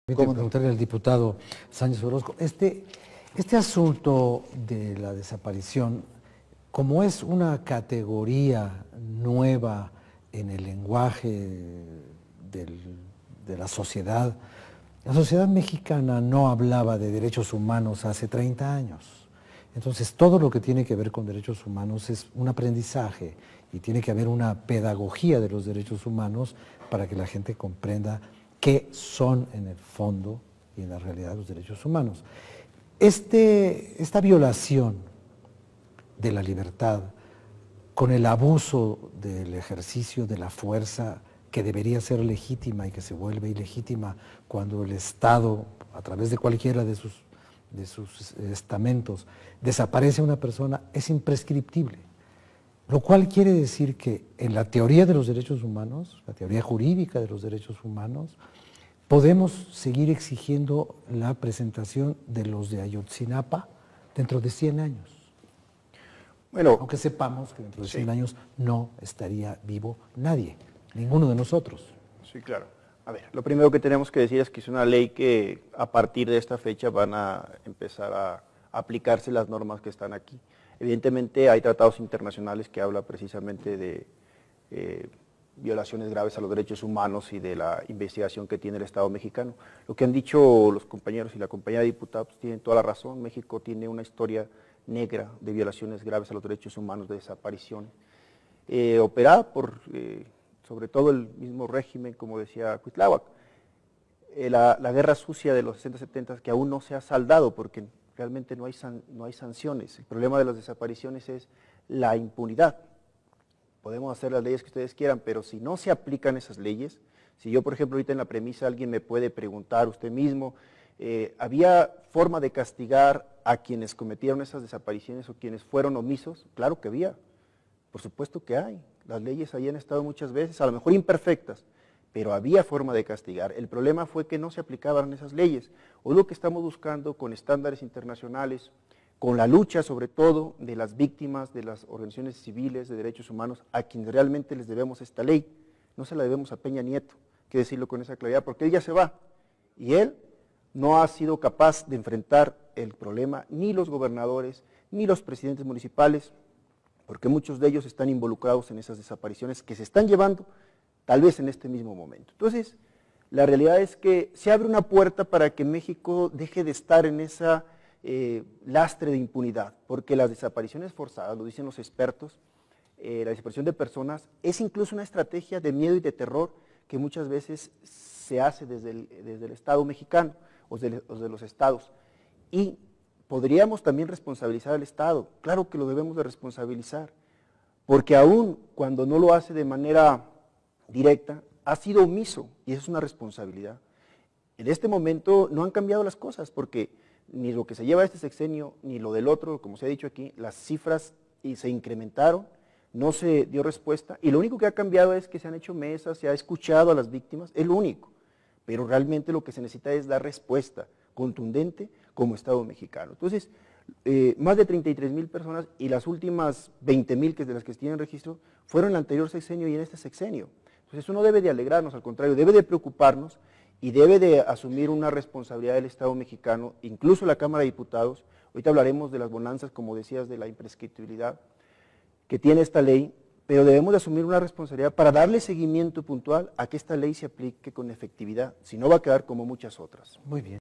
Permítame preguntarle al diputado Sánchez Orozco, este asunto de la desaparición, como es una categoría nueva en el lenguaje de la sociedad mexicana no hablaba de derechos humanos hace 30 años. Entonces, todo lo que tiene que ver con derechos humanos es un aprendizaje y tiene que haber una pedagogía de los derechos humanos para que la gente comprenda qué son en el fondo y en la realidad los derechos humanos. Esta violación de la libertad con el abuso del ejercicio de la fuerza que debería ser legítima y que se vuelve ilegítima cuando el Estado, a través de cualquiera de sus estamentos, desaparece a una persona, es imprescriptible. Lo cual quiere decir que en la teoría de los derechos humanos, la teoría jurídica de los derechos humanos, podemos seguir exigiendo la presentación de los de Ayotzinapa dentro de 100 años. Bueno, aunque sepamos que dentro de 100 años no estaría vivo nadie, ninguno de nosotros. Sí, claro. A ver, lo primero que tenemos que decir es que es una ley que a partir de esta fecha van a empezar a aplicarse las normas que están aquí. Evidentemente hay tratados internacionales que hablan precisamente de violaciones graves a los derechos humanos y de la investigación que tiene el Estado mexicano. Lo que han dicho los compañeros y la compañía de diputados tienen toda la razón. México tiene una historia negra de violaciones graves a los derechos humanos, de desaparición, operada por, sobre todo el mismo régimen, como decía Cuitláhuac. La guerra sucia de los 60-70 que aún no se ha saldado porque realmente no hay sanciones. El problema de las desapariciones es la impunidad. Podemos hacer las leyes que ustedes quieran, pero si no se aplican esas leyes, si yo, por ejemplo, ahorita en la premisa alguien me puede preguntar, usted mismo, ¿había forma de castigar a quienes cometieron esas desapariciones o quienes fueron omisos? Claro que había, por supuesto que hay. Las leyes ahí han estado muchas veces, a lo mejor imperfectas, pero había forma de castigar. El problema fue que no se aplicaban esas leyes. Hoy lo que estamos buscando con estándares internacionales, con la lucha sobre todo de las víctimas, de las organizaciones civiles de derechos humanos, a quienes realmente les debemos esta ley. No se la debemos a Peña Nieto, hay que decirlo con esa claridad, porque él ya se va, y él no ha sido capaz de enfrentar el problema, ni los gobernadores, ni los presidentes municipales, porque muchos de ellos están involucrados en esas desapariciones que se están llevando, tal vez en este mismo momento. Entonces, la realidad es que se abre una puerta para que México deje de estar en esa lastre de impunidad, porque las desapariciones forzadas, lo dicen los expertos, la desaparición de personas es incluso una estrategia de miedo y de terror que muchas veces se hace desde el Estado mexicano o de los estados, y podríamos también responsabilizar al Estado. Claro que lo debemos de responsabilizar, porque aún cuando no lo hace de manera directa, ha sido omiso, y eso es una responsabilidad. En este momento no han cambiado las cosas, porque ni lo que se lleva este sexenio, ni lo del otro, como se ha dicho aquí, las cifras se incrementaron, no se dio respuesta, y lo único que ha cambiado es que se han hecho mesas, se ha escuchado a las víctimas, es lo único, pero realmente lo que se necesita es dar respuesta contundente como Estado mexicano. Entonces, más de 33,000 personas y las últimas 20,000 de las que tienen registro fueron en el anterior sexenio y en este sexenio. Entonces eso no debe de alegrarnos, al contrario, debe de preocuparnos y debe de asumir una responsabilidad del Estado mexicano, incluso la Cámara de Diputados. Ahorita hablaremos de las bonanzas, como decías, de la imprescriptibilidad que tiene esta ley, pero debemos de asumir una responsabilidad para darle seguimiento puntual a que esta ley se aplique con efectividad, si no va a quedar como muchas otras. Muy bien.